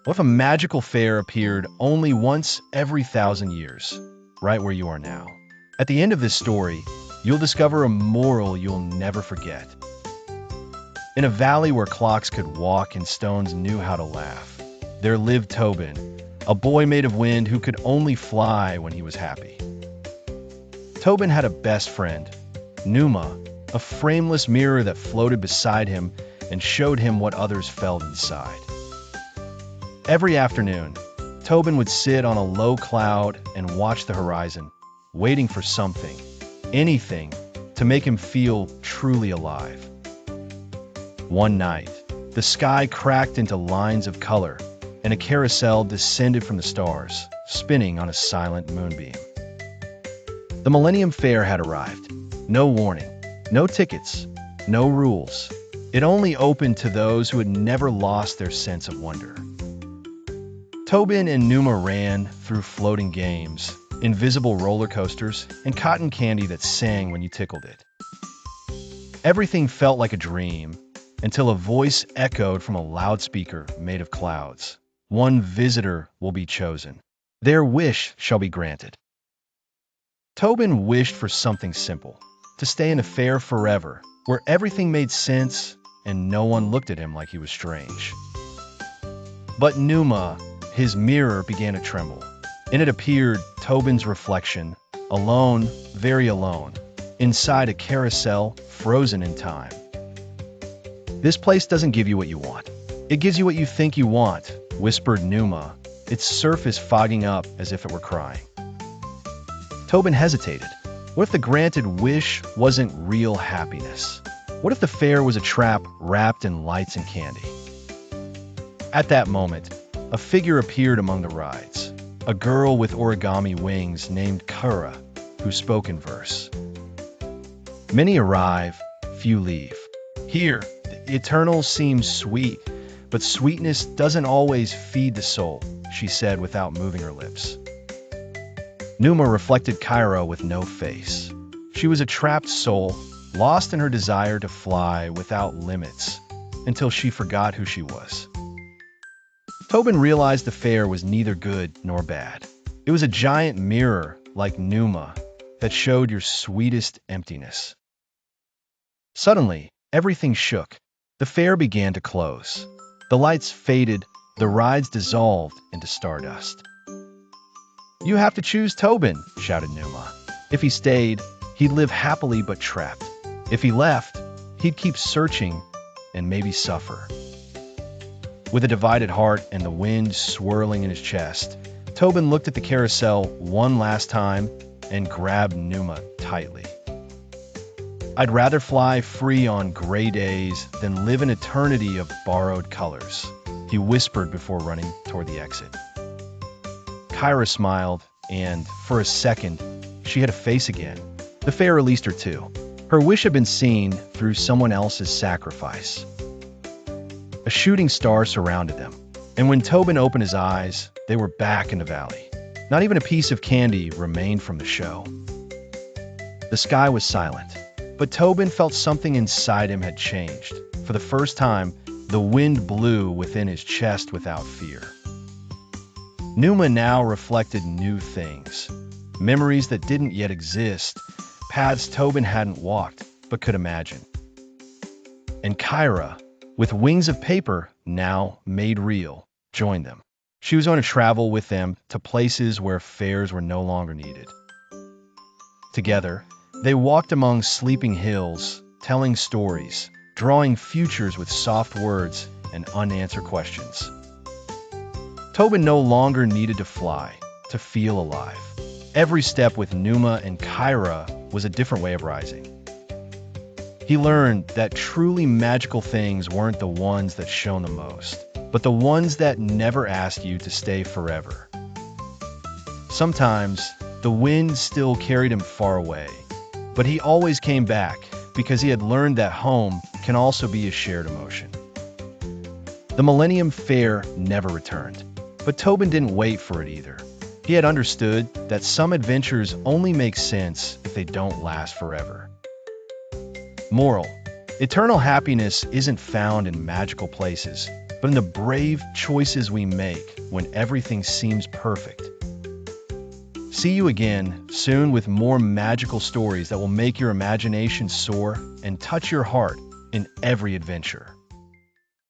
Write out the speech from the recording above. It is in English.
What if a magical fair appeared only once every 1,000 years, right where you are now? At the end of this story, you'll discover a moral you'll never forget. In a valley where clocks could walk and stones knew how to laugh, there lived Tobin, a boy made of wind who could only fly when he was happy. Tobin had a best friend, Numa, a frameless mirror that floated beside him and showed him what others felt inside. Every afternoon, Tobin would sit on a low cloud and watch the horizon, waiting for something, anything, to make him feel truly alive. One night, the sky cracked into lines of color, and a carousel descended from the stars, spinning on a silent moonbeam. The Millennium Fair had arrived. No warning, no tickets, no rules. It only opened to those who had never lost their sense of wonder. Tobin and Numa ran through floating games, invisible roller coasters, and cotton candy that sang when you tickled it. Everything felt like a dream, until a voice echoed from a loudspeaker made of clouds. One visitor will be chosen. Their wish shall be granted. Tobin wished for something simple, to stay in a fair forever, where everything made sense and no one looked at him like he was strange. But Numa, his mirror, began to tremble. In it appeared Tobin's reflection, alone, very alone, inside a carousel frozen in time. "This place doesn't give you what you want. It gives you what you think you want," whispered Numa, its surface fogging up as if it were crying. Tobin hesitated. What if the granted wish wasn't real happiness? What if the fair was a trap wrapped in lights and candy? At that moment, a figure appeared among the rides, a girl with origami wings named Kara, who spoke in verse. "Many arrive, few leave. Here, the eternal seems sweet, but sweetness doesn't always feed the soul," she said without moving her lips. Numa reflected Kyra with no face. She was a trapped soul, lost in her desire to fly without limits, until she forgot who she was. Tobin realized the fair was neither good nor bad. It was a giant mirror, like Numa, that showed your sweetest emptiness. Suddenly, everything shook. The fair began to close. The lights faded, the rides dissolved into stardust. "You have to choose Tobin," shouted Numa. "If he stayed, he'd live happily but trapped. If he left, he'd keep searching and maybe suffer." With a divided heart and the wind swirling in his chest, Tobin looked at the carousel one last time and grabbed Numa tightly. "I'd rather fly free on gray days than live an eternity of borrowed colors," he whispered before running toward the exit. Kyra smiled, and, for a second, she had a face again. The fair released her too. Her wish had been seen through someone else's sacrifice. A shooting star surrounded them, and when Tobin opened his eyes, they were back in the valley. Not even a piece of candy remained from the show. The sky was silent, but Tobin felt something inside him had changed. For the first time, the wind blew within his chest without fear. Numa now reflected new things, memories that didn't yet exist, paths Tobin hadn't walked but could imagine. And Kyra, with wings of paper now made real, joined them. She was going to travel with them to places where fairs were no longer needed. Together, they walked among sleeping hills, telling stories, drawing futures with soft words and unanswered questions. Tobin no longer needed to fly, to feel alive. Every step with Numa and Kyra was a different way of rising. He learned that truly magical things weren't the ones that shone the most, but the ones that never asked you to stay forever. Sometimes, the wind still carried him far away, but he always came back because he had learned that home can also be a shared emotion. The Millennium Fair never returned, but Tobin didn't wait for it either. He had understood that some adventures only make sense if they don't last forever. Moral: eternal happiness isn't found in magical places, but in the brave choices we make when everything seems perfect. See you again soon with more magical stories that will make your imagination soar and touch your heart in every adventure.